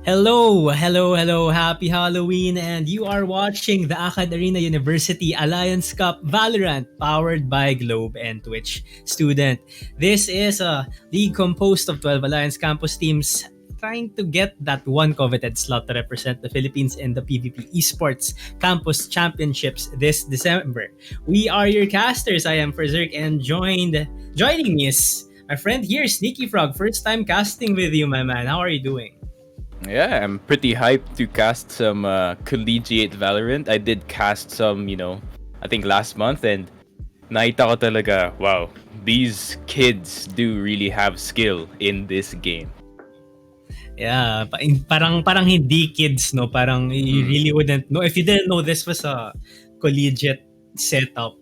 Hello, happy Halloween, and you are watching the AcadArena University Alliance Cup Valorant powered by Globe and Twitch Student. This is a league composed of 12 Alliance campus teams trying to get that one coveted slot to represent the Philippines in the PvP Esports Campus Championships this December. We are your casters. I am Ferzerk, and joining me is my friend here, Sneaky Frog. First time casting with you, my man. How are you doing? Yeah, I'm pretty hyped to cast some collegiate Valorant. I did cast some, I think last month, and naita ko talaga, wow, these kids do really have skill in this game. Yeah, parang hindi kids, no? Parang you Mm. really wouldn't know if you didn't know this was a collegiate setup.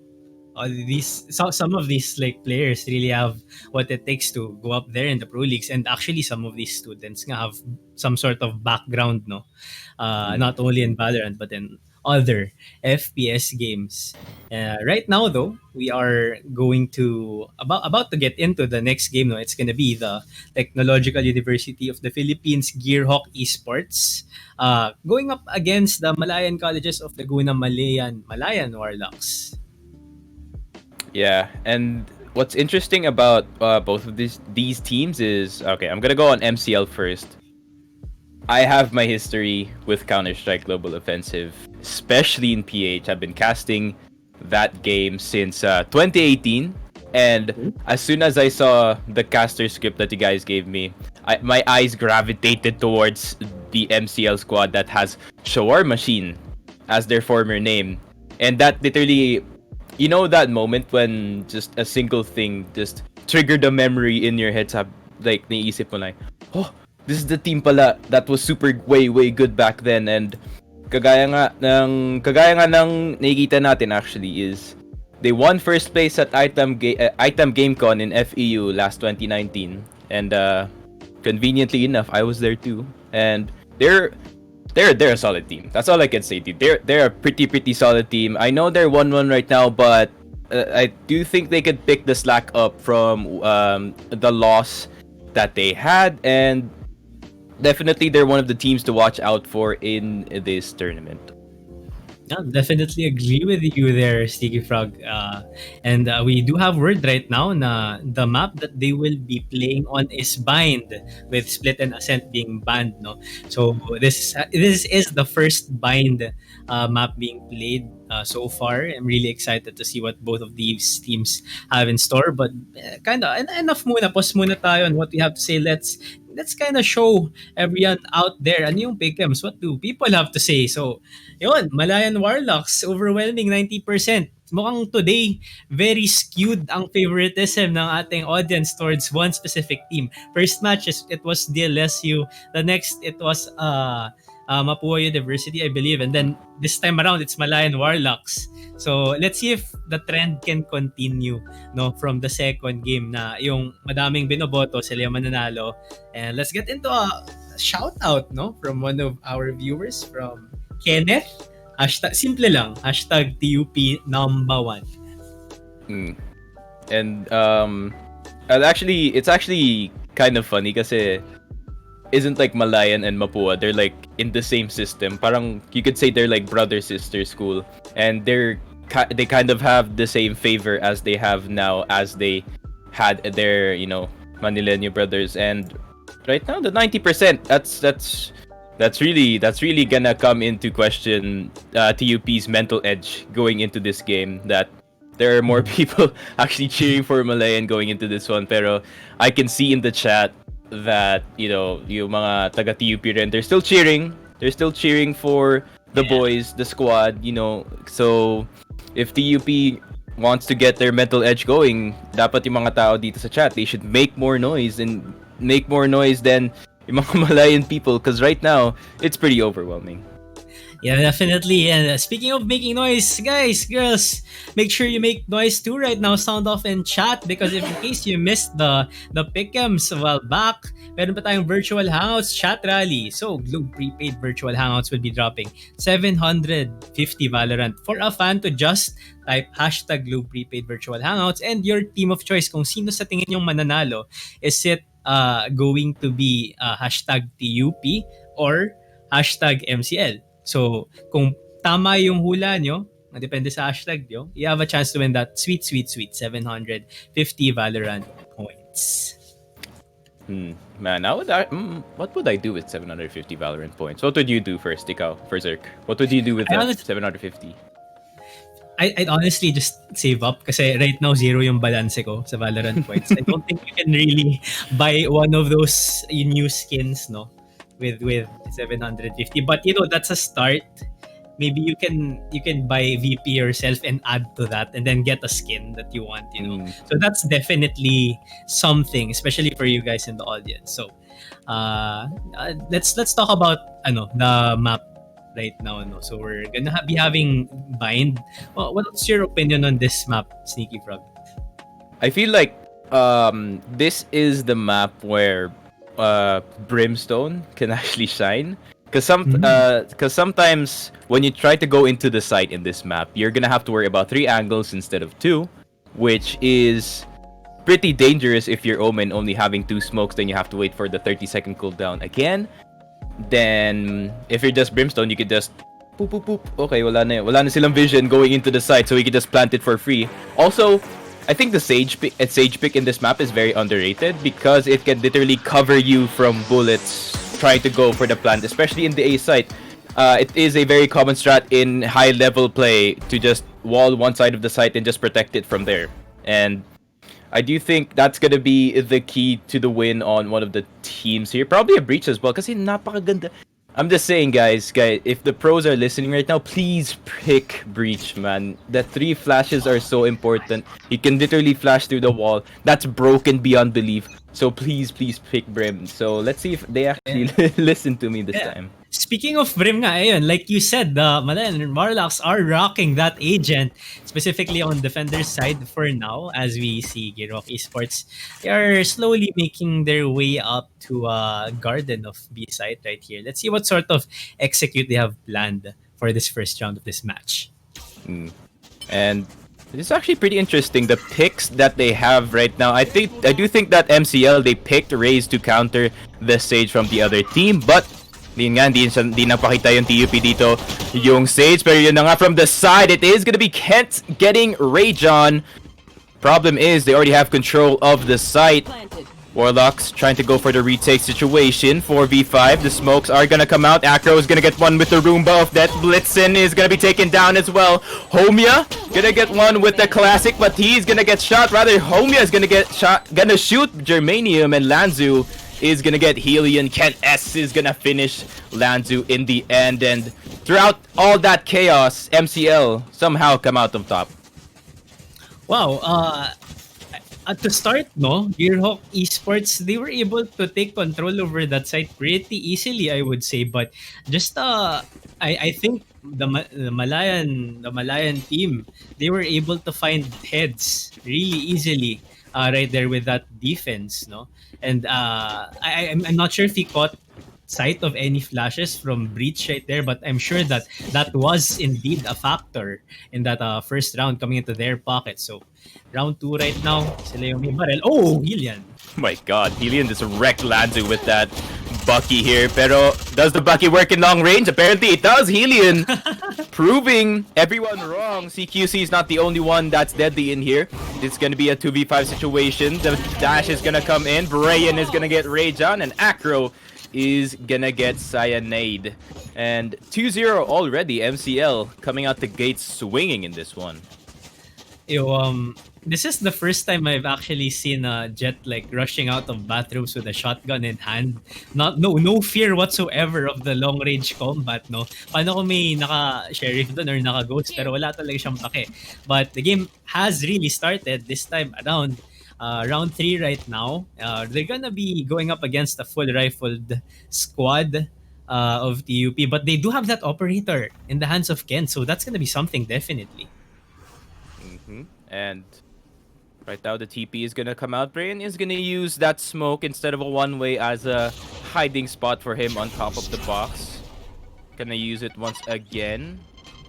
Some of these like players really have what it takes to go up there in the pro leagues, and actually some of these students nga have some sort of background, no, Mm. not only in Valorant but in other FPS games. Right now, though, we are going to about to get into the next game. No, it's gonna be the Technological University of the Philippines Gearhawk Esports, going up against the Malayan Colleges of Laguna Malayan Warlocks. Yeah, and what's interesting about both of these teams is okay. I'm gonna go on MCL first. I have my history with Counter-Strike Global Offensive, especially in PH. I've been casting that game since 2018, and as soon as I saw the caster script that you guys gave me, my eyes gravitated towards the MCL squad that has Shawar Machine as their former name, and that literally, that moment when just a single thing just triggered a memory in your head, like naisip mo like, oh, this is the team pala that was super way good back then. And kagaya nga ng nakikita natin actually is they won first place at Item GameCon in FEU last 2019, and conveniently enough I was there too, and they're a solid team. That's all I can say, dude. They're a pretty solid team. I know they're 1-1 right now, but I do think they could pick the slack up from the loss that they had, and definitely they're one of the teams to watch out for in this tournament. Yeah, definitely agree with you there, Sticky Frog. And we do have word right now na the map that they will be playing on is Bind, with Split and Ascent being banned. No, so this is the first Bind map being played so far. I'm really excited to see what both of these teams have in store. But kind of enough muna. Pause muna tayo on what we have to say. Let's kind of show everyone out there ano yung pick'ems. What do people have to say? So, yun, Malayan Warlocks, overwhelming 90%. Mukhang today, very skewed ang favoritism ng ating audience towards one specific team. First match, it was DLSU. The next, it was Mapua University, I believe. And then this time around, it's Malayan Warlocks. So, let's see if the trend can continue, no, from the second game na yung madaming binoboto, sila yung mananalo. And let's get into a shout out, no, from one of our viewers, from Kenneth. Hashtag, simple lang. Hashtag TUP number one. Mm. And it's actually kind of funny kasi isn't like Malayan and Mapua, they're like in the same system. Parang you could say they're like brother sister school, and they kind of have the same favor as they have now as they had their Manileño brothers. And right now the 90%, that's really gonna come into question TUP's mental edge going into this game, that there are more people actually cheering for Malayan going into this one. Pero I can see in the chat that yung mga taga TUP rin, they're still cheering for the boys, the squad, so if TUP wants to get their mental edge going, dapat yung mga tao dito sa chat, they should make more noise than yung mga Malayan people, because right now it's pretty overwhelming. Yeah, definitely. And speaking of making noise, guys, girls, make sure you make noise too right now. Sound off and chat, because if in case you missed the pick'ems a while back, meron pa tayong virtual hangouts chat rally. So, Globe prepaid virtual hangouts will be dropping 750 Valorant for a fan to just type hashtag Globe prepaid virtual hangouts and your team of choice kung sino sa tingin yung mananalo. Is it going to be hashtag TUP or hashtag MCL. So, kung tama yung hula nyo, depende sa hashtag nyo, you have a chance to win that sweet, sweet, sweet 750 Valorant points. Man, what would I do with 750 Valorant points? What would you do first, Ikaw, for Zerk? What would you do with I the honestly, 750? I'd honestly just save up kasi right now zero yung balance ko sa Valorant points. I don't think you can really buy one of those new skins, no, with 750. But that's a start. Maybe you can buy VP yourself and add to that and then get a skin that you want. So that's definitely something, especially for you guys in the audience. So let's talk about the map right now, no? So we're gonna be having Bind. What's your opinion on this map, Sneaky Frog? I feel like this is the map where Brimstone can actually shine. Because sometimes when you try to go into the site in this map, you're gonna have to worry about 3 angles instead of 2, which is pretty dangerous if you're Omen only having 2 smokes. Then you have to wait for the 30-second cooldown again. Then if you're just Brimstone, you could just poop poop poop. Okay, wala na silang vision going into the site, so we could just plant it for free. Also, I think the Sage pick in this map is very underrated because it can literally cover you from bullets trying to go for the plant, especially in the A site. It is a very common strat in high level play to just wall one side of the site and just protect it from there. And I do think that's gonna be the key to the win on one of the teams here. Probably a breach as well, kasi napakaganda. I'm just saying, guys, if the pros are listening right now, please pick breach, man. The 3 flashes are so important. You can literally flash through the wall. That's broken beyond belief. So please pick Brim. So let's see if they actually listen to me this time. Speaking of Brim nga, ayun, like you said, the Malayan and Marlocks are rocking that agent, specifically on Defender's side for now, as we see Girok Esports. They are slowly making their way up to Garden of B site right here. Let's see what sort of execute they have planned for this first round of this match. And it's actually pretty interesting, the picks that they have right now. I do think that MCL, they picked Raze to counter the Sage from the other team, but di napakita yung TUP dito yung Sage. Pero yun na nga, from the side, it is gonna be Kent getting Rage on. Problem is, they already have control of the site. Warlocks trying to go for the retake situation. 4v5, the smokes are gonna come out. Acro is gonna get one with the Roomba of Death. Blitzen is gonna be taken down as well. Homia gonna get one with the classic, but he's gonna get shot. Rather, Homia is gonna get shot, gonna shoot Germanium, and Lanzu is gonna get Helion. Kent S is gonna finish Lanzu in the end, and throughout all that chaos, MCL somehow come out on top. Wow, at the start, no, Gearhawk Esports, they were able to take control over that site pretty easily, I would say. But just I think the Malayan team, they were able to find heads really easily right there with that defense, no. And I'm not sure if he caught sight of any flashes from Breach right there, but I'm sure that was indeed a factor in that first round coming into their pocket. So round 2 right now, sila yung may barrel. Oh, Helion. Oh my god, Helion just wrecked Lanzu with that Bucky here. Pero does the Bucky work in long range? Apparently it does. Helion proving everyone wrong. CQC is not the only one that's deadly in here. It's gonna be a 2v5 situation. The dash is gonna come in. Brian is gonna get Rage on, and Acro is gonna get Cyanide. And 2-0 already. MCL coming out the gates swinging in this one. This is the first time I've actually seen a Jet like rushing out of bathrooms with a shotgun in hand. No fear whatsoever of the long range combat, no. Paano kung may naka-sheriff doon or naka-ghost pero wala talaga siyang pake. But the game has really started this time around. Round 3 right now. They're gonna be going up against a full rifled squad of TUP, but they do have that operator in the hands of Ken, so that's gonna be something definitely. And right now the TP is gonna come out. Brian is gonna use that smoke instead of a one-way as a hiding spot for him on top of the box. Gonna use it once again.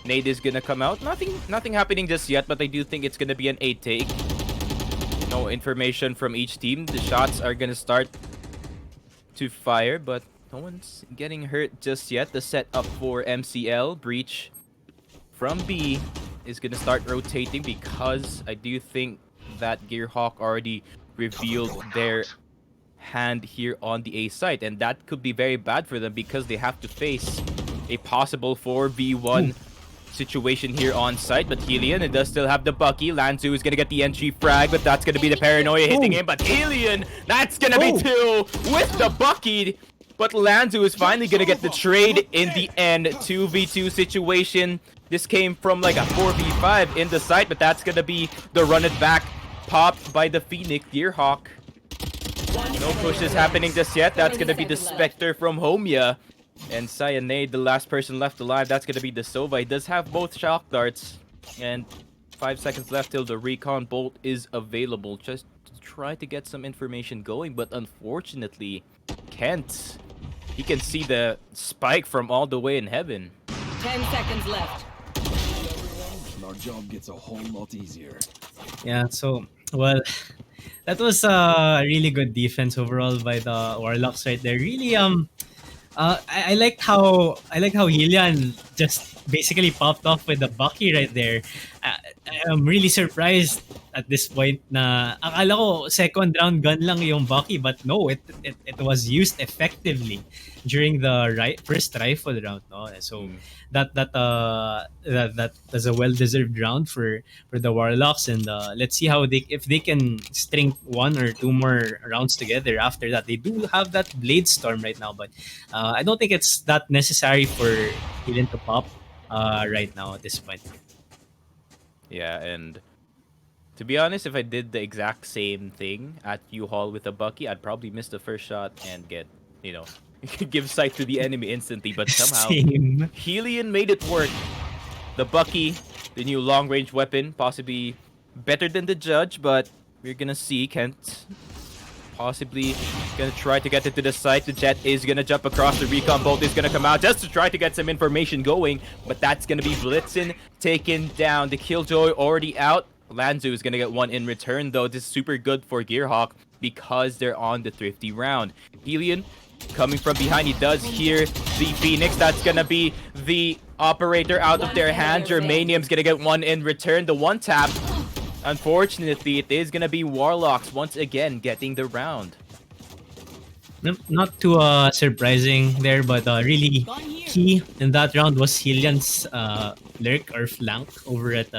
Nade is gonna come out. Nothing happening just yet, but I do think it's gonna be an 8 take. No information from each team. The shots are gonna start to fire, but No one's getting hurt just yet. The setup for MCL. Breach from B is going to start rotating because I do think that Gearhawk already revealed their hand here on the A site, and that could be very bad for them because they have to face a possible 4v1 situation here on site. But Helion, it does still have the Bucky. Lanzu is gonna get the entry frag, but that's gonna be the paranoia hitting him. But Helion, that's gonna be two with the Bucky. But Lanzu is finally gonna get the trade in the end. 2v2 situation. This came from like a 4v5 in the site, but that's gonna be the run it back popped by the Phoenix Gearhawk. No pushes happening just yet. That's gonna be the Spectre from Homia. And Cyanide, the last person left alive, that's gonna be the Sova. He does have both shock darts. And 5 seconds left till the recon bolt is available. Just to try to get some information going, but unfortunately, Kent, he can see the spike from all the way in heaven. 10 seconds left. Our job gets a whole lot easier. Yeah, so, well, that was really good defense overall by the Warlocks right there. Really, I like how Helion just basically popped off with the Bucky right there. I'm really surprised at this point na akala ko second round gun lang yung Bucky, but no, it was used effectively during the first rifle round, no. So that was a well-deserved round for the Warlocks, and let's see how if they can string one or two more rounds together after that. They do have that Blade Storm right now, but I don't think it's that necessary for Helion to pop right now at this point. Yeah, and to be honest, if I did the exact same thing at U-Haul with a Bucky, I'd probably miss the first shot and get, give sight to the enemy instantly. But somehow, Same. Helion made it work. The Bucky, the new long-range weapon, possibly better than the Judge, but we're gonna see. Kent possibly gonna try to get it to the site. The Jet is gonna jump across. The recon bolt is gonna come out just to try to get some information going, but that's gonna be Blitzen taken down. The Killjoy already out. Lanzu is gonna get one in return, though. This is super good for Gearhawk because they're on the thrifty round. Helion coming from behind. He does hear the Phoenix. That's gonna be the operator out of their hand. Germanium's gonna get one in return. The one tap. Unfortunately, it is gonna be Warlocks once again getting the round. Not too surprising there, but really key in that round was Hillian's lurk or flank over at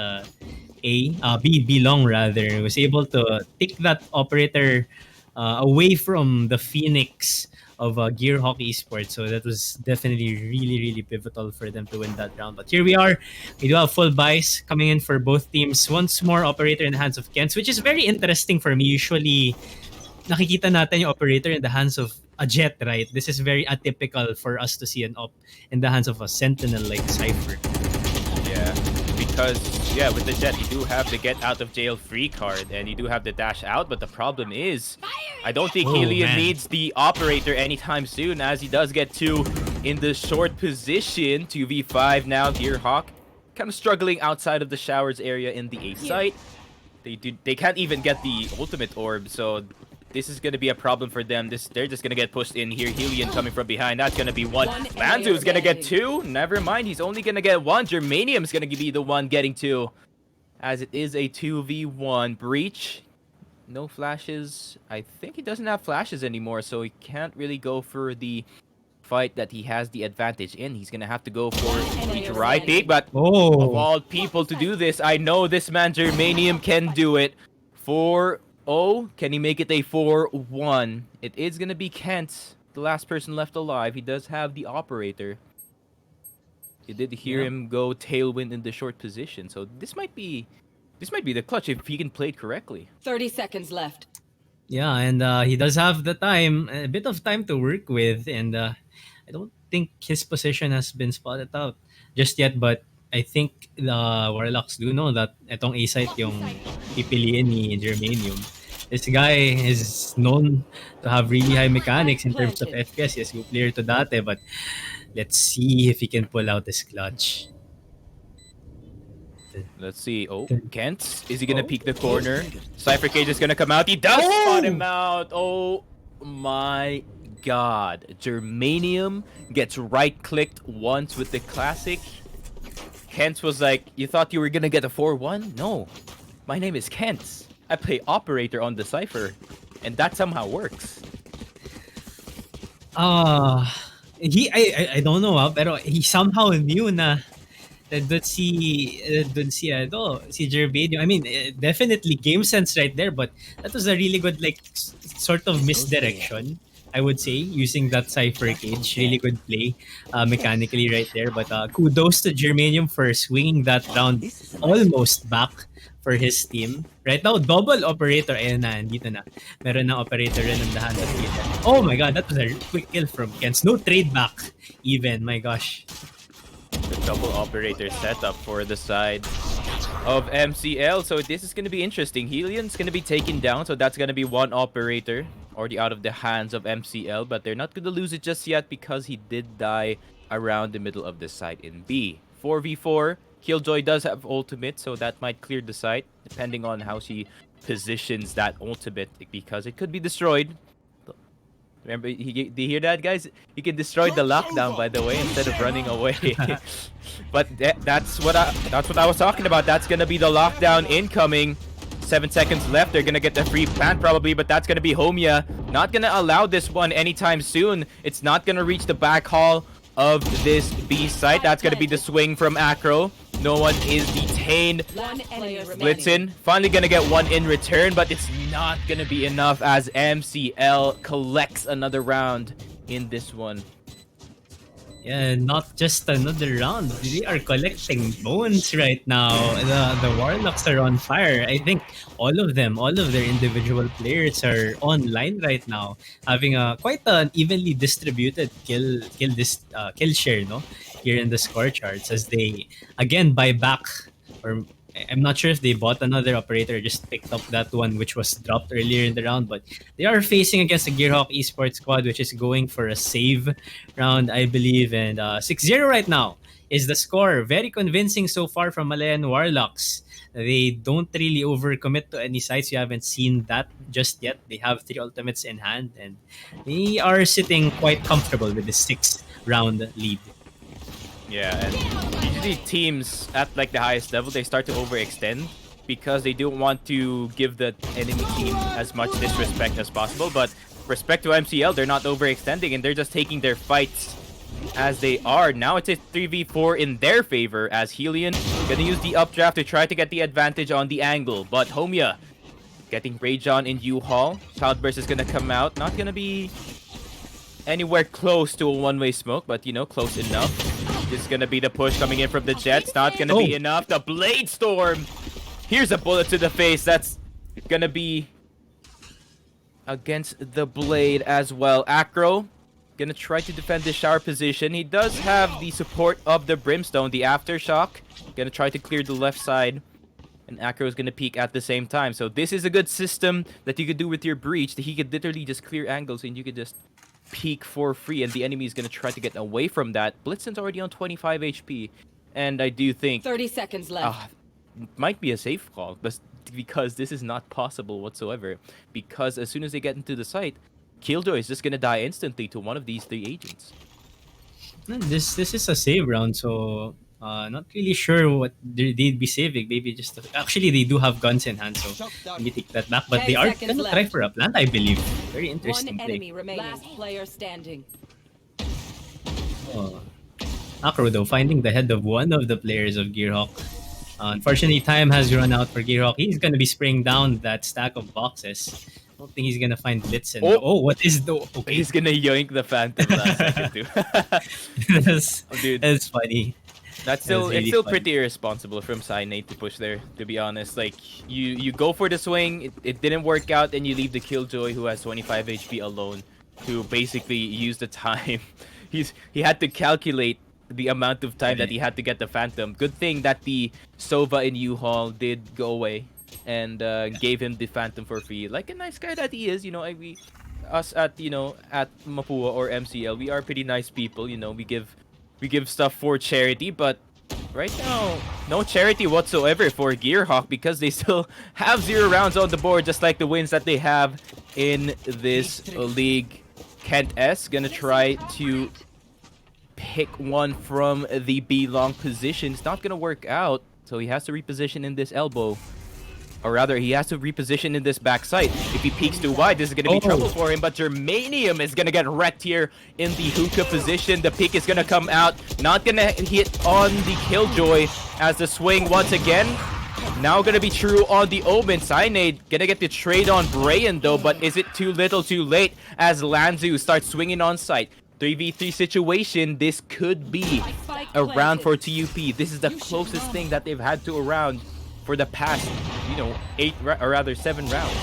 B long rather. He was able to take that operator away from the Phoenix of Gearhawk Esports, so that was definitely really pivotal for them to win that round. But here we are, we do have full buys coming in for both teams. Once more, operator in the hands of Kents, which is very interesting for me. Usually nakikita natin yung operator in the hands of a Jet, right? This is very atypical for us to see an op in the hands of a Sentinel like Cypher. Yeah, because with the Jet, you do have the get out of jail free card and you do have the dash out, but the problem is I don't think Helion needs the operator anytime soon, as he does get two in the short position. 2v5 now. Gearhawk kind of struggling outside of the showers area in the A site. They can't even get the ultimate orb, so this is going to be a problem for them. They're just going to get pushed in here. Helion coming from behind. That's going to be one. Lanzu is going to get two. Never mind. He's only going to get one. Germanium's going to be the one getting two, as it is a 2v1. Breach. No flashes. I think he doesn't have flashes anymore, so he can't really go for the fight that he has the advantage in. He's going to have to go for the dry peek, but of all people to do this, I know this man Germanium can do it. 4-0. Can he make it a 4-1? It is going to be Kent, the last person left alive. He does have the operator. You did hear him go tailwind in the short position, so this might be the clutch if he can play it correctly. 30 seconds left. Yeah, and he does have the time, a bit of time to work with, and I don't think his position has been spotted out just yet, but I think the Warlocks do know that itong A-site yung pipiliin ni Germanium. This guy is known to have really high mechanics in terms of FPS. Yes, go player to dati, but let's see if he can pull out this clutch. Let's see. Oh, Kent. Is he going to peek the corner? Cypher Cage is going to come out. He does spot him out. Oh my god. Germanium gets right-clicked once with the classic. Kent was like, you thought you were gonna get a 4-1? No. My name is Kent. I play operator on the Cypher. And that somehow works. I don't know pero he somehow knew na si Gervais. I mean, definitely game sense right there, but that was a really good like sort of misdirection. I would say using that cipher cage, really good play mechanically right there. But kudos to Germanium for swinging that round almost back for his team. Right now, double operator. Ayun na, dito na. Meron na operator rin on the hand of Ethan. Oh my god, that was a quick kill from Kens. No trade back even. My gosh. The double operator setup for the side of MCL. So this is going to be interesting. Helian's going to be taken down. So that's going to be one operator already out of the hands of MCL. But they're not going to lose it just yet because he did die around the middle of the site in B. 4v4. Killjoy does have ultimate, so that might clear the site, depending on how she positions that ultimate, because it could be destroyed. Remember, do you hear that, guys? You can destroy the lockdown, by the way, instead of running away. But that's what I was talking about. That's gonna be the lockdown incoming. 7 seconds left. They're gonna get the free plant probably, but that's gonna be Homia. Not gonna allow this one anytime soon. It's not gonna reach the back hall of this B site. That's gonna be the swing from Acro. No one is detained. One enemy remaining. Blitzen finally gonna get one in return, but it's not gonna be enough as MCL collects another round in this one. Yeah, not just another round. They are collecting bones right now. The Warlocks are on fire. I think all of their individual players are online right now, having a quite an evenly distributed kill share, no, here in the score charts as they again buy back. Or I'm not sure if they bought another operator or just picked up that one which was dropped earlier in the round, but they are facing against the Gearhawk esports squad, which is going for a save round, I believe, and 6-0 right now is the score. Very convincing so far from Malayan Warlocks. They don't really overcommit to any sides. You haven't seen that just yet. They have 3 ultimates in hand, and they are sitting quite comfortable with the 6th round lead. Yeah, and usually teams at like the highest level, they start to overextend because they don't want to give the enemy team as much disrespect as possible. But respect to MCL, they're not overextending and they're just taking their fights as they are. Now it's a 3v4 in their favor as Helian gonna use the updraft to try to get the advantage on the angle. But Homia getting Rage on in U-Haul. Cloudburst is gonna come out. Not gonna be anywhere close to a one-way smoke, but you know, close enough. This is gonna be the push coming in from the Jets. Not gonna be enough. The Blade Storm. Here's a bullet to the face. That's gonna be against the Blade as well. Acro gonna try to defend this shower position. He does have the support of the Brimstone, the Aftershock. Gonna try to clear the left side. And Acro is gonna peek at the same time. So this is a good system that you could do with your Breach. That he could literally just clear angles and you could just peek for free, and the enemy is going to try to get away from that. Blitzen's already on 25 HP, and I do think 30 seconds left. might be a safe call, but because this is not possible whatsoever, because as soon as they get into the site, Killjoy is just going to die instantly to one of these 3 agents. This is a save round, so not really sure what they'd be saving. Maybe just actually they do have guns in hand, so maybe take that back. But 10 they are seconds gonna left. try for a plant, I believe. Very One interesting enemy play. remaining. Last player standing. Acro though finding the head of one of the players of Gearhawk. Unfortunately, time has run out for Gearhawk. He's gonna be spraying down that stack of boxes. I don't think he's gonna find Blitzen. Oh, what is the? Okay, He's going to yoink the Phantom last second too. that's funny. That's really it's still funny. pretty irresponsible from Cyanate to push there, to be honest. Like, you go for the swing, it didn't work out, and you leave the Killjoy who has 25 HP alone to basically use the time. He had to calculate the amount of time that he had to get the Phantom. Good thing that the Sova in U-Haul did go away and gave him the Phantom for free. Like a nice guy that he is, you know, us at Mapua or MCL, we are pretty nice people, you know, we give stuff for charity, but right now, no charity whatsoever for Gearhawk because they still have 0 rounds on the board, just like the wins that they have in this league. Kent S gonna try to pick one from the B long position. It's not gonna work out, so he has to reposition in this elbow. Or rather, he has to reposition in this backside. If he peeks too wide, this is going to be trouble for him. But Germanium is going to get wrecked here in the hookah position. The peek is going to come out. Not going to hit on the Killjoy as the swing once again. Now going to be true on the Omen. Cyanide going to get the trade on Brayan though. But is it too little too late as Lanzu starts swinging on site? 3v3 situation. This could be a round for TUP. This is the closest thing that they've had to a round for the past, 7 rounds.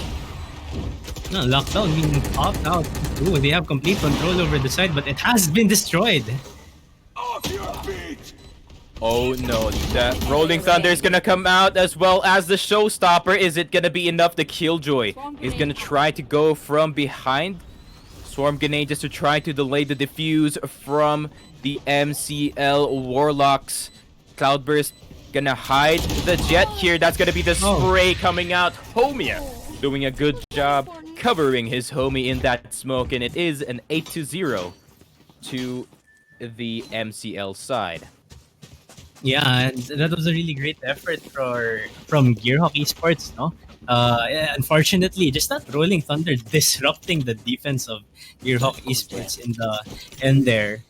No, lockdown being popped out. Ooh, they have complete control over the side, but it has been destroyed. Off your feet! Oh no, the Rolling Thunder is gonna come out as well as the Showstopper. Is it gonna be enough? The Killjoy is gonna try to go from behind. Swarm Grenade just to try to delay the defuse from the MCL Warlocks. Cloudburst gonna hide the jet here. That's gonna be the spray coming out. Homia doing a good job covering his homie in that smoke, and it is an 8-0 to the MCL side. Yeah, and that was a really great effort from Gearhawk Esports, no? Yeah, unfortunately, just that Rolling Thunder disrupting the defense of Gearhawk Esports in the end there.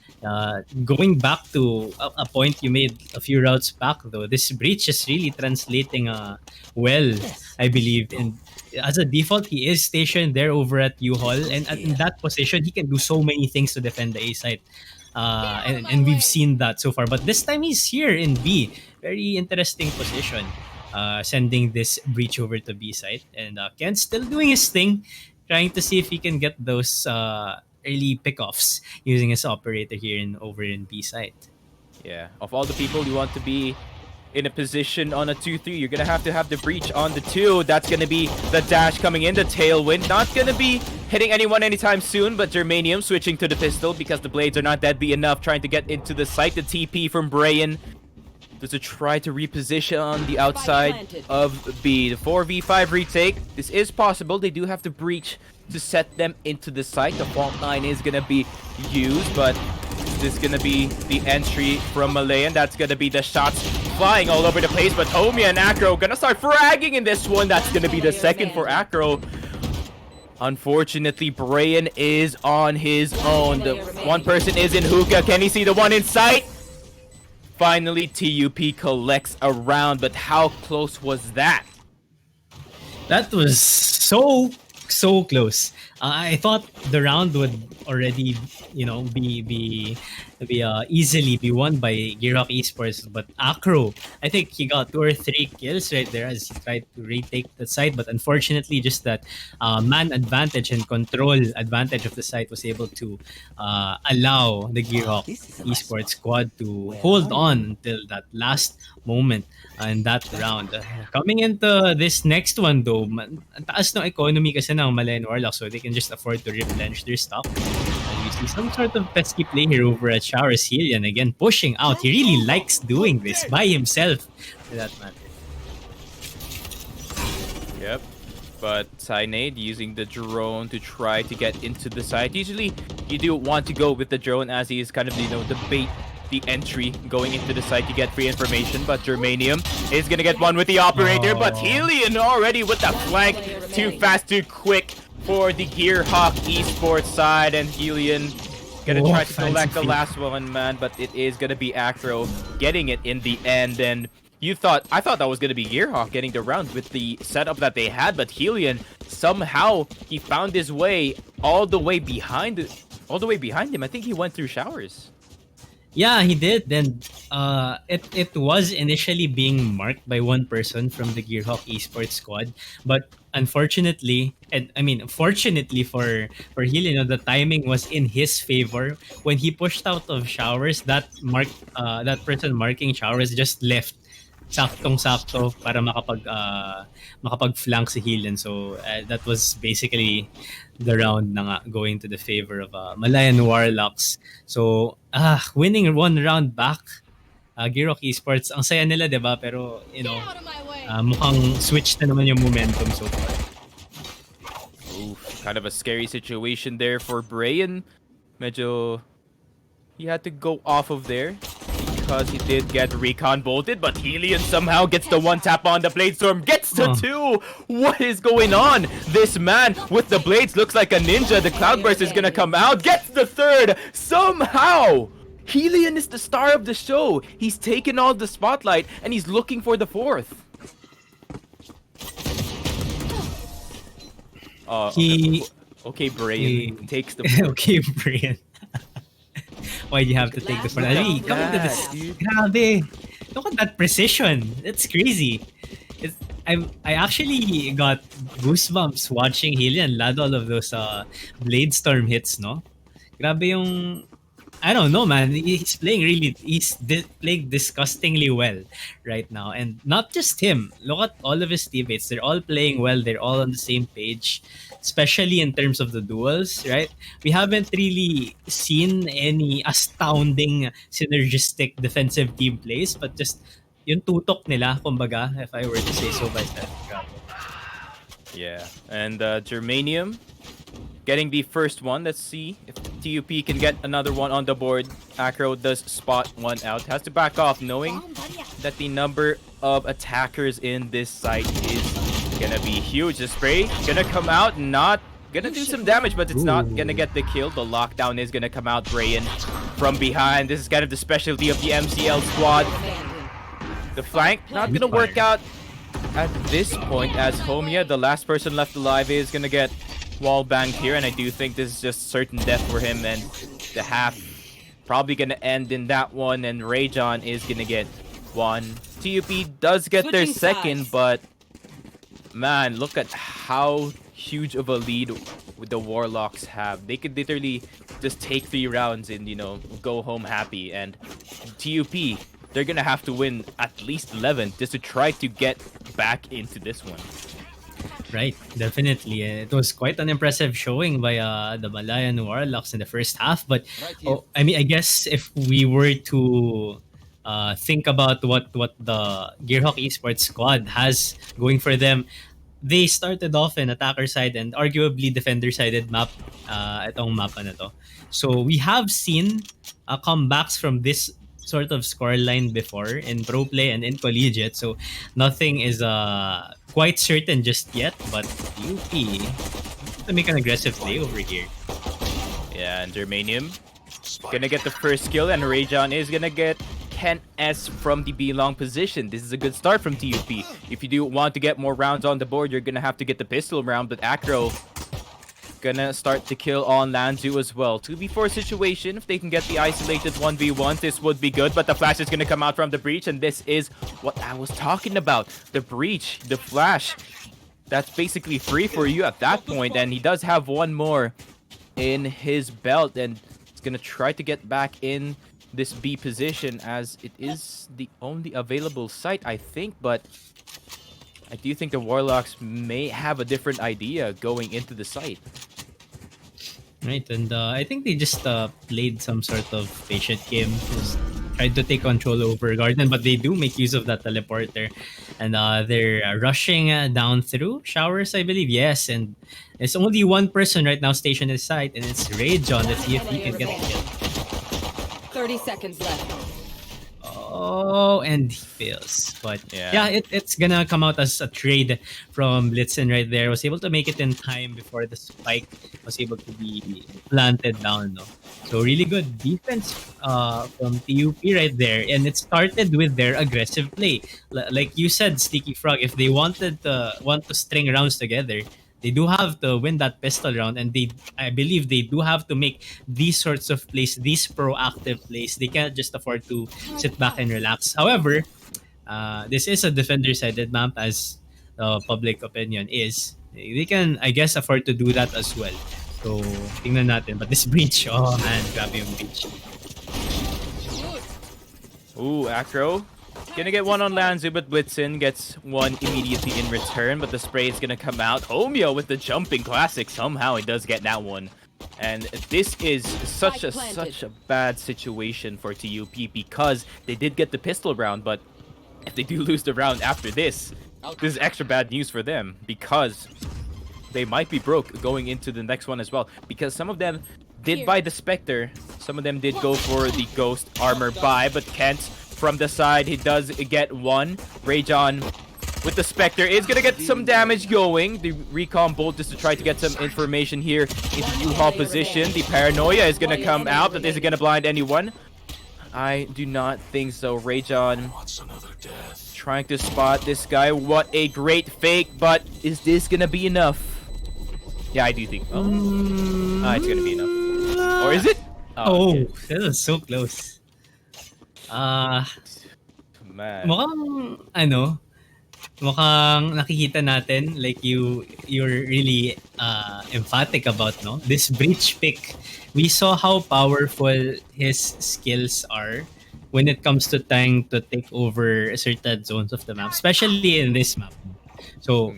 Going back to a point you made a few routes back, though, this breach is really translating well, I believe. And as a default, he is stationed there over at U-Hall, and in that position, he can do so many things to defend the A site. And we've seen that so far. But this time he's here in B. Very interesting position. Sending this breach over to B site. And Kent's still doing his thing, trying to see if he can get those early pickoffs using his operator here over in B site. Yeah, of all the people you want to be in a position on a 2-3, you're gonna have to have the breach on the 2. That's gonna be the dash coming in, the tailwind. Not gonna be hitting anyone anytime soon, but Germanium switching to the pistol because the blades are not deadly enough, trying to get into the site. The TP from Brayan to try to reposition on the outside of B. The 4v5 retake. This is possible. They do have to breach to set them into the site. The fault line is gonna be used, but this is gonna be the entry from Malayan. That's gonna be the shots flying all over the place, but Homia and Acro gonna start fragging in this one. That's gonna be the second for Acro. Unfortunately, Brayan is on his own. The one person is in hookah. Can he see the one in sight? Finally, TUP collects a round, but how close was that? That was so close. I thought the round would already, be easily be won by Gearhawk Esports, but Acro, I think he got 2 or 3 kills right there as he tried to retake the site, but unfortunately, just that man advantage and control advantage of the site was able to allow the Gearhawk Esports squad to hold on until that last moment in that round. Coming into this next one though, ang taas ng economy kasi ng Malayan Warlock, so they can just afford to replenish their stock. You see some sort of pesky play here over at Showers Helion, again pushing out. He really likes doing this by himself for that matter. Yep. But Cyanide using the drone to try to get into the site. Usually you do want to go with the drone as he is kind of, the bait, the entry going into the site to get free information. But Germanium is going to get one with the operator. But Helion already with the flank. Too fast, too quick for the Gearhawk Esports side. And Helion gonna try to collect the last one, man. But it is going to be Acro getting it in the end. And I thought that was going to be Gearhawk getting the round with the setup that they had, but Helion somehow he found his way all the way behind him. I think he went through Showers. Yeah, he did. Then it was initially being marked by one person from the Gearhawk Esports squad, but unfortunately, fortunately for Helion, the timing was in his favor. When he pushed out of Showers, that person marking Showers just left. Saktong-sakto para makapag-flank si Helion. So that was basically the round na nga going to the favor of Malayan Warlocks. So winning one round back, Gearhawk Esports, ang saya nila, 'di ba? Pero mukhang switch na naman yung momentum so far. Oof. kind of a scary situation there for Brian. Medyo he had to go off of there because he did get recon bolted, but Helion somehow gets the one tap on the Blade Storm, gets the two. What is going on? This man with the blades looks like a ninja. The Cloudburst is gonna come out, gets the third somehow. Helion is the star of the show. He's taken all the spotlight and he's looking for the fourth. Okay, Brian takes the fourth. Okay, Brian. Why do you have to take the front? I mean, come to this. Grabe. Look at that precision. That's crazy. I actually got goosebumps watching Helion land all of those Blade Storm hits, no? Grabe yung... I don't know, man. He's playing playing disgustingly well right now. And not just him. Look at all of his teammates. They're all playing well. They're all on the same page, especially in terms of the duels, right? We haven't really seen any astounding synergistic defensive team plays, but just yung tutok nila, kumbaga, if I were to say so myself. Yeah, and Germanium getting the first one. Let's see if TUP can get another one on the board. Acro does spot one out. Has to back off knowing that the number of attackers in this site is gonna be huge. The spray gonna come out, not gonna do some damage, but it's not gonna get the kill. The lockdown is gonna come out, Brian, from behind. This is kind of the specialty of the MCL squad. The flank not gonna work out at this point as Homia, the last person left alive, is gonna get wall banged here, and I do think this is just certain death for him, and the half probably gonna end in that one, and Rayjon is gonna get one. TUP does get their second, but man, look at how huge of a lead the Warlocks have. They could literally just take 3 rounds and, you know, go home happy, and TUP, they're gonna have to win at least 11 just to try to get back into this one. Right, definitely. It was quite an impressive showing by the Malayan Warlocks in the first half. But I mean, I guess if we were to think about what the Gearhawk Esports squad has going for them, they started off in attacker side and arguably defender sided map. Itong mapa na to. So we have seen comebacks from this sort of scoreline before in pro play and in collegiate, so nothing is quite certain just yet, but UP to make an aggressive play over here. Yeah, and Germanium gonna get the first kill, and Rayjon is gonna get Ken S from the B long position. This is a good start from TUP. If you do want to get more rounds on the board, you're gonna have to get the pistol round, but Acro gonna start to kill on Lanzu as well. 2v4 situation. If they can get the isolated 1v1, this would be good, but the flash is gonna come out from the breach, and this is what I was talking about. The breach, the flash, that's basically free for you at that point, and he does have one more in his belt, and he's gonna try to get back in this B position as it is the only available site, I think, but I do think the Warlocks may have a different idea going into the site. Right, and I think they just played some sort of patient game, just tried to take control over Garden, but they do make use of that teleporter, and they're rushing down through showers, I believe. Yes, and it's only one person right now stationed in site, and it's Rayjon. Let's see if he can get a kill. 30 seconds left. Oh, and he fails. But yeah, it's gonna come out as a trade from Blitzen right there. Was able to make it in time before the spike was able to be planted down. No? So really good defense from TUP right there. And it started with their aggressive play. Like you said, Sticky Frog, if they want to string rounds together, they do have to win that pistol round, and I believe they do have to make these sorts of plays, these proactive plays. They can't just afford to sit back and relax. However, this is a defender-sided map, as the public opinion is. They can, I guess, afford to do that as well. So, tingnan natin. But this breach, oh man, grabe yung breach. Ooh, Acro. Gonna get one on Lanzu, but Blitzen gets one immediately in return, but the spray is gonna come out. Homio with the jumping classic. Somehow he does get that one. And this is such a bad situation for TUP because they did get the pistol round, but if they do lose the round after this is extra bad news for them because they might be broke going into the next one as well, because some of them did buy the Spectre, some of them did go for the Ghost armor buy, but Kent from the side, he does get one. Rajon with the Spectre is gonna get some damage going. The recon bolt just to try to get some information here into U-Haul position. The paranoia is gonna come out, but is it gonna blind anyone? I do not think so. Rajon trying to spot this guy. What a great fake, but is this gonna be enough? Yeah, I do think. It's gonna be enough. Or is it? Oh, that was so close. Man. Mukhang nakikita natin like you're really emphatic about this breach pick. We saw how powerful his skills are when it comes to trying to take over certain zones of the map, especially in this map. So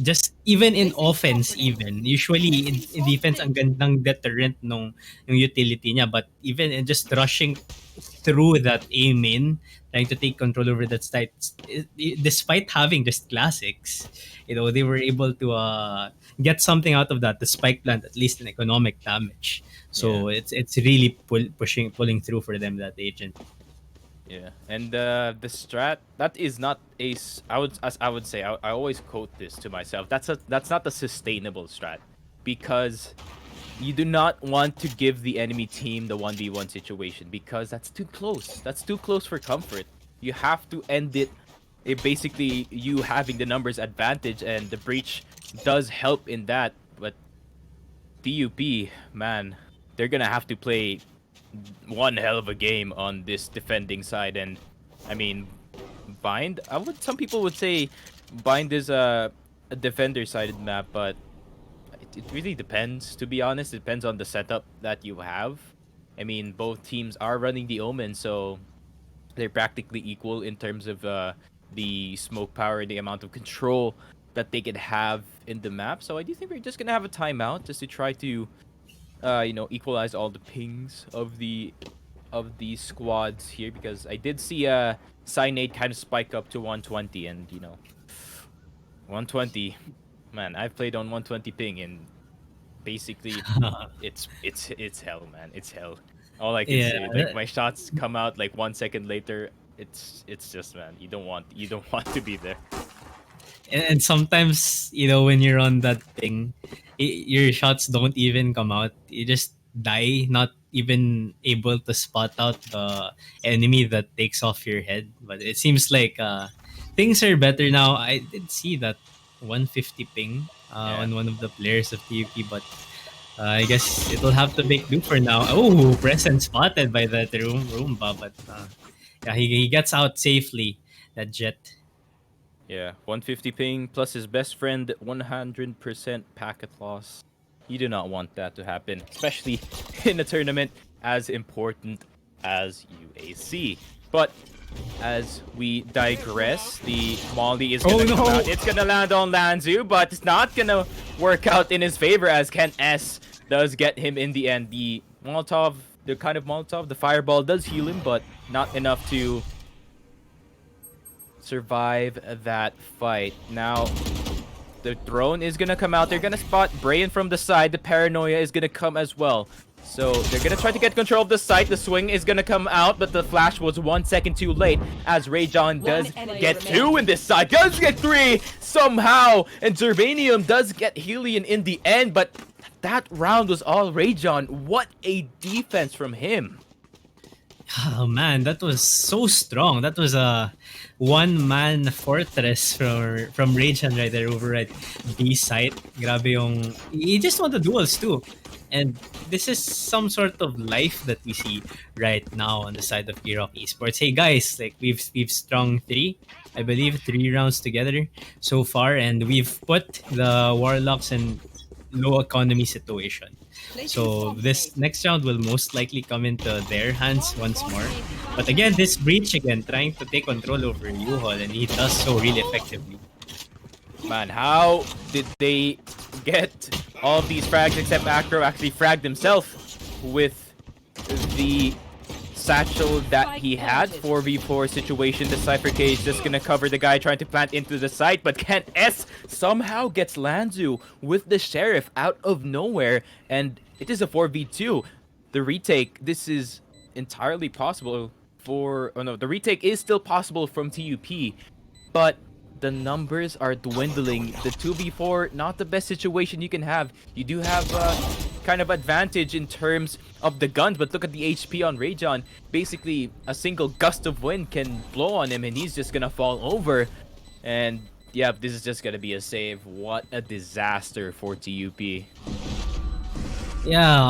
just even in offense, even usually in defense ang gandang deterrent nung yung utility niya, but even in just rushing through that A main, trying to take control over that site, despite having just classics, they were able to get something out of that. The spike plant, at least in economic damage. So it's really pulling through for them, that agent. Yeah, and the strat, that is not I would say, I always quote this to myself. That's not a sustainable strat, because you do not want to give the enemy team the 1v1 situation, because that's too close. That's too close for comfort. You have to end it, basically you having the numbers advantage, and the breach does help in that. But TUP, man, they're gonna have to play one hell of a game on this defending side. And I mean, Bind, some people would say Bind is a defender sided map, but it really depends, to be honest. It depends on the setup that you have. I mean, both teams are running the Omen, so they're practically equal in terms of the smoke power, the amount of control that they could have in the map. So I do think we're just gonna have a timeout just to try to equalize all the pings of the squads here, because I did see Cyanide kind of spike up to 120, and 120, man, I've played on 120 ping, and basically it's hell, man. It's hell. All I can say, like, my shots come out like 1 second later. It's just, man, you don't want to be there. And sometimes, when you're on that thing, your shots don't even come out. You just die, not even able to spot out the enemy that takes off your head. But it seems like things are better now. I did see that 150 ping on one of the players of TUP, but I guess it'll have to make do for now. Oh, present spotted by that Roomba, but he gets out safely, that Jet. Yeah, 150 ping plus his best friend 100% packet loss. You do not want that to happen, especially in a tournament as important as UAC. But as we digress, the Molly is gonna come out. It's gonna land on Lanzu, but it's not gonna work out in his favor, as Ken S does get him in the end. The Molotov, the fireball does heal him, but not enough to survive that fight. Now, the drone is gonna come out. They're gonna spot Brain from the side. The paranoia is gonna come as well. So they're gonna try to get control of the site. The swing is gonna come out, but the flash was 1 second too late, as Rajon does get 2 in this side. Does get 3 somehow, and Zerbanium does get Helion in the end, but that round was all Rajon. What a defense from him. Oh man, that was so strong. That was a one-man fortress from Rajon right there over at B site. Grabe yung... He just won the duels too. And this is some sort of life that we see right now on the side of Rock Esports. Hey guys, like we've strung 3 rounds together so far, and we've put the Warlocks in low economy situation. So this next round will most likely come into their hands once more. But again, this breach again trying to take control over U-Haul, and he does so really effectively. Man, how did they get all of these frags except Acro actually fragged himself with the satchel that he had. 4v4 situation. The Cypher Cage just gonna cover the guy trying to plant into the site, but Kent S somehow gets Lanzu with the Sheriff out of nowhere, and it is a 4v2. The retake, this is entirely possible for... Oh no, the retake is still possible from TUP, but the numbers are dwindling. The 2v4, not the best situation you can have. You do have kind of advantage in terms of the guns, but look at the HP on Rajon. Basically, a single gust of wind can blow on him, and he's just gonna fall over. And yeah, this is just gonna be a save. What a disaster for TUP. Yeah,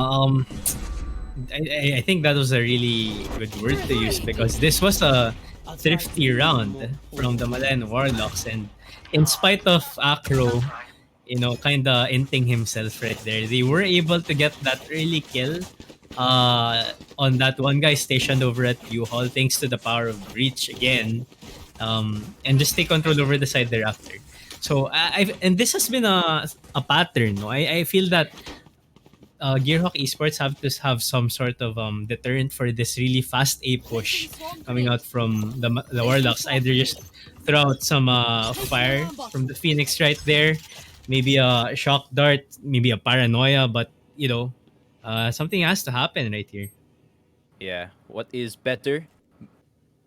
I think that was a really good word to use because this was a thrifty round from the Malayan Warlocks, and in spite of Acro, kind of inting himself right there, they were able to get that early kill on that one guy stationed over at U-Haul thanks to the power of Breach again, and just take control over the side thereafter. So and this has been a pattern. No? I feel that Gearhawk Esports have to have some sort of deterrent for this really fast A push coming out from the Warlocks. Either just throw out some fire from the Phoenix right there, maybe a shock dart, maybe a paranoia, but something has to happen right here. Yeah, what is better?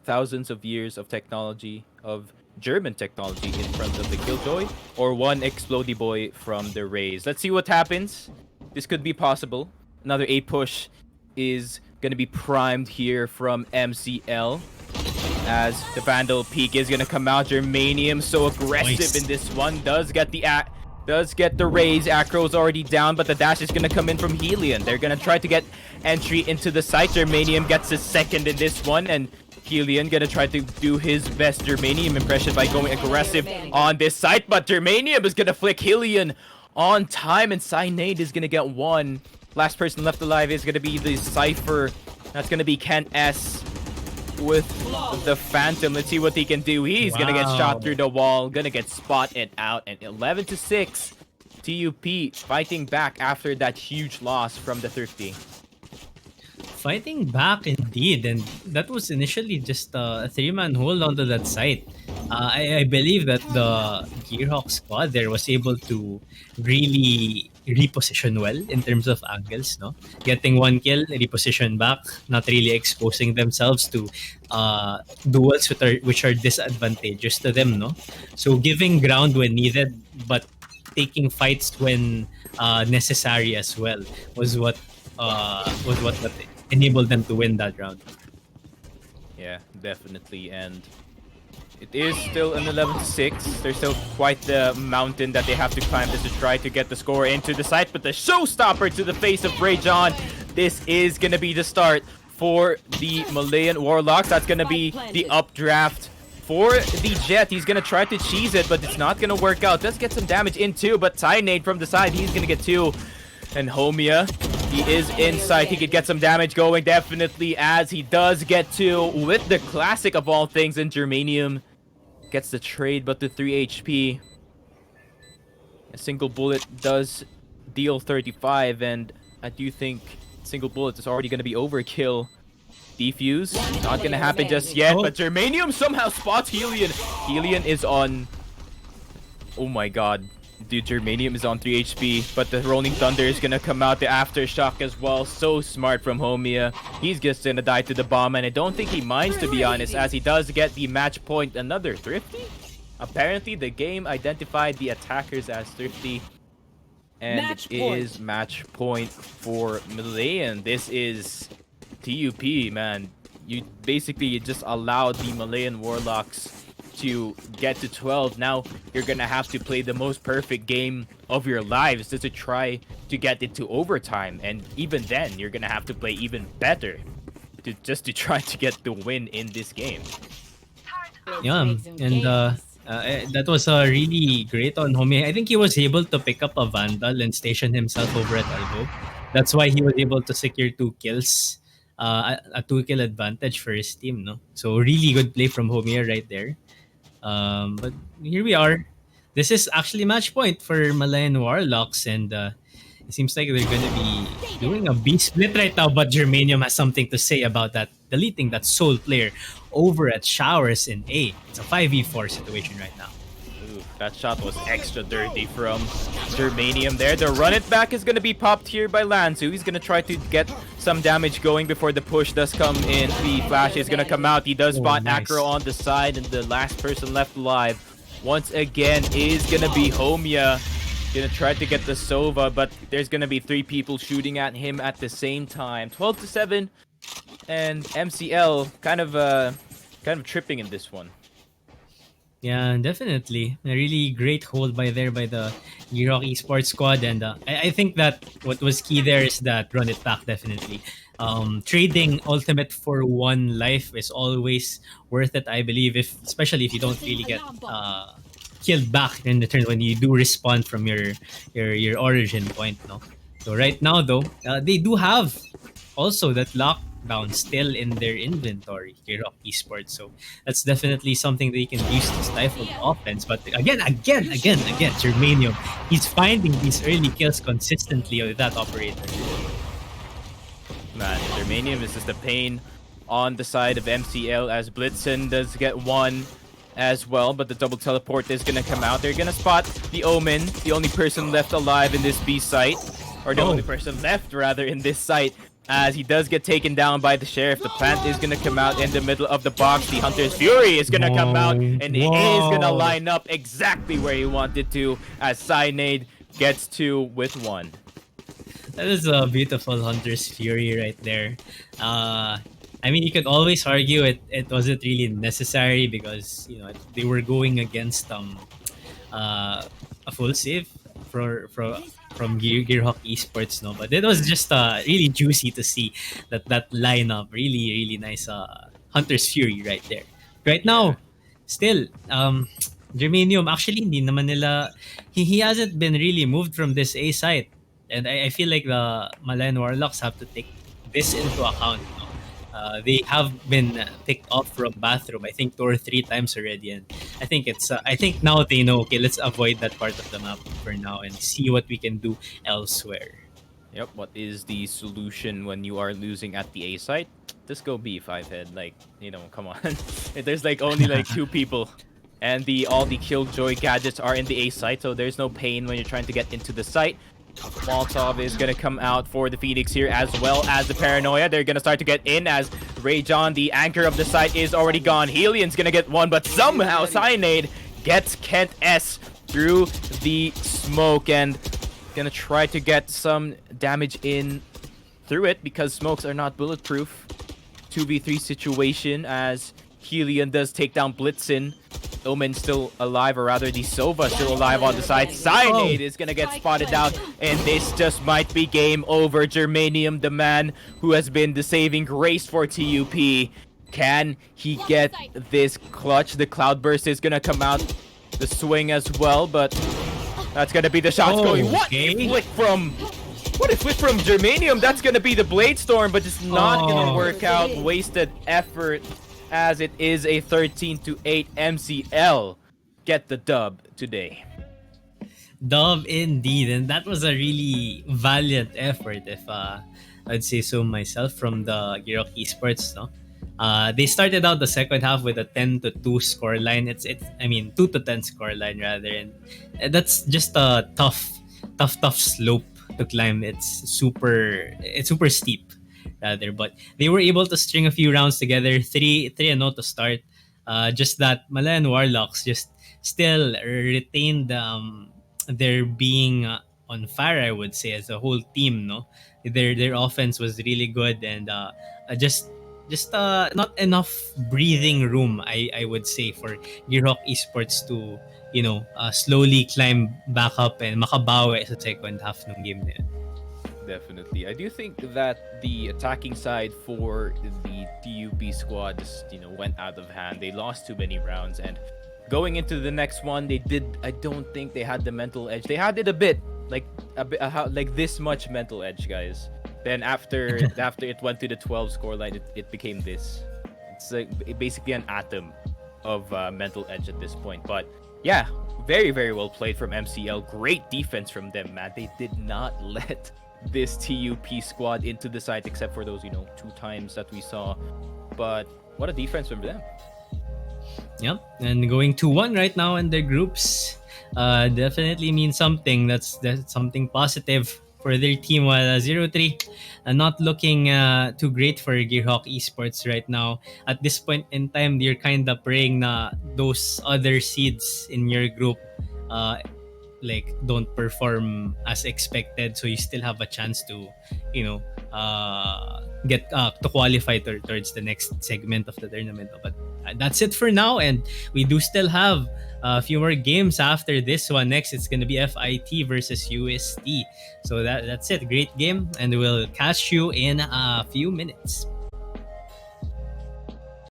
Thousands of years of technology, of German technology in front of the Killjoy, or one Explodey Boy from the Rays. Let's see what happens. This could be possible. Another A push is going to be primed here from MCL. As the Vandal peak is going to come out. Germanium so aggressive Nice. in this one. Does get the raise. Acro's already down, but the dash is going to come in from Helion. They're going to try to get entry into the site. Germanium gets his second in this one, and Helion going to try to do his best Germanium impression by going aggressive on this site, but Germanium is going to flick Helion on time, and Cyanide is going to get one. Last person left alive is going to be the Cypher. That's going to be Kent S with the Phantom. Let's see what he can do. He's going to get shot through the wall. Going to get spotted out. And 11-6. TUP fighting back after that huge loss from the Thrifty. Fighting back indeed, and that was initially just a three-man hold onto that site. I believe that the Gearhawk squad there was able to really reposition well in terms of angles, no? Getting one kill, reposition back, not really exposing themselves to duels which are disadvantageous to them, no? So giving ground when needed, but taking fights when necessary as well was what enabled them to win that round. Yeah, definitely. And it is still an 11-6. There's still quite the mountain that they have to climb just to try to get the score into the site. But the showstopper to the face of Rajon. This is going to be the start for the Malayan Warlocks. That's going to be the updraft for the Jet. He's going to try to cheese it, but it's not going to work out. Does get some damage in too, but Cyanide from the side, he's going to get two. And Homia, he is inside. He could get some damage going, definitely, as he does get two with the classic of all things, and Germanium gets the trade, but the 3 HP. A single bullet does deal 35, and I do think single bullet is already going to be overkill. Defuse, not going to happen just yet, but Germanium somehow spots Helion. Helion is on... Oh my god. Dude, Germanium is on 3 HP, but the Rolling Thunder is gonna come out, the Aftershock as well. So smart from Homia. He's just gonna die to the bomb, and I don't think he minds, to be honest, as he does get the match point. Another Thrifty? Apparently, the game identified the attackers as Thrifty. And it is match point for Malayan. This is TUP, man. You just allowed the Malayan Warlocks to get to 12. Now you're gonna have to play the most perfect game of your lives just to try to get it to overtime, and even then you're gonna have to play even better to try to get the win in this game. Yeah, and that was really great on Homie. I think he was able to pick up a Vandal and station himself over at elbow. That's why he was able to secure 2 kills, a 2-kill advantage for his team, no? So really good play from Homie right there. But here we are. This is actually match point for Malayan Warlocks, and It seems like they're going to be doing a B split right now, but Germanium has something to say about that, deleting that Soul player over at Showers in A. It's a 5v4 situation right now. Ooh, that shot was extra dirty from Germanium there. The run it back is going to be popped here by Lanzu. He's going to try to get some damage going before the push does come in. The flash is going to come out. He does spot nice. Acro on the side, and the last person left alive once again is going to be Homia. Gonna try to get the Sova, but there's gonna be 3 people shooting at him at the same time. 12-7, and MCL kind of tripping in this one. Yeah, definitely. A really great hold by the Giroc Esports squad. And I think that what was key there is that run it back, definitely. Trading ultimate for 1 life is always worth it, I believe, especially if you don't really get killed back in the turn when you do respawn from your origin point. No? So right now, though, they do have also that lockdown still in their inventory, Giroc Esports. So that's definitely something they can use to stifle the offense. But again, Germanium, he's finding these early kills consistently with that operator. Man, Germanium is just a pain on the side of MCL as Blitzen does get 1 as well, but the double teleport is gonna come out. They're gonna spot the Omen, the only person left alive in this B site, or the only person left rather in this site, as he does get taken down by the Sheriff. The plant is gonna come out in the middle of the box. The Hunter's Fury is gonna come out, and it is gonna line up exactly where he wanted to, as Cyanide gets 2 with 1. That is a beautiful Hunter's Fury right there. I mean, you could always argue it wasn't really necessary because they were going against a full save from Gearhawk Esports, no. But it was just really juicy to see that lineup. Really nice Hunter's Fury right there. Right now, still Germanium actually hindi naman nila he hasn't been really moved from this A site, and I feel like the Malayan Warlocks have to take this into account. No? They have been picked off from bathroom, I think 2 or 3 times already, and I think I think now they know, okay, let's avoid that part of the map for now and see what we can do elsewhere. Yep, what is the solution when you are losing at the A site? Just go B, 5-head. Like, come on. There's like only like 2 people, and all the Killjoy gadgets are in the A site, so there's no pain when you're trying to get into the site. Molotov is going to come out for the Phoenix here, as well as the Paranoia. They're going to start to get in as Rayjon, the anchor of the site, is already gone. Helian's going to get 1, but somehow Cyanide gets Kent S through the smoke, and going to try to get some damage in through it because smokes are not bulletproof. 2v3 situation as Helian does take down Blitzen. Omen still alive, or rather the Sova still alive on the side. Cyanide is gonna get spotted out, and this just might be game over. Germanium, the man who has been the saving grace for TUP. Can he get this clutch? The Cloudburst is gonna come out, the swing as well, but that's gonna be the shots going. What a flick from Germanium? That's gonna be the Blade Storm, but it's not gonna work out. Wasted effort, as it is a 13-8 MCL. Get the dub today. Dub indeed, and that was a really valiant effort, if I'd say so myself, from the Giroc Esports. No, they started out the second half with a 10-2 scoreline. It's 2-10 scoreline rather, and that's just a tough slope to climb. It's super steep rather, but they were able to string a few rounds together, 3-0 to start. Just that Malayan Warlocks just still retained their being on fire, I would say, as a whole team. No, their offense was really good, and just not enough breathing room, I would say, for Giroc Esports to slowly climb back up and makabawi sa second half ng game na yun. Definitely. I do think that the attacking side for the TUP squad just, went out of hand. They lost too many rounds, and going into the next one, I don't think they had the mental edge. They had it a bit, like this much mental edge, guys. Then after it went to the 12 scoreline, it became this. It's like basically an atom of mental edge at this point. But Yeah, very, very well played from MCL. Great defense from them, man. They did not let this TUP squad into the site except for those, 2 times that we saw. But what a defense from them. Yep, and going 2-1 right now in their groups definitely means something. That's something positive for their team. While 0-3, not looking too great for Gearhawk Esports right now. At this point in time, you're kind of praying na those other seeds in your group uh, like don't perform as expected, so you still have a chance to you know get to qualify towards the next segment of the tournament. But that's it for now, and we do still have a few more games after this one. Next it's going to be FIT versus UST, so that's it. Great game, and we'll catch you in a few minutes.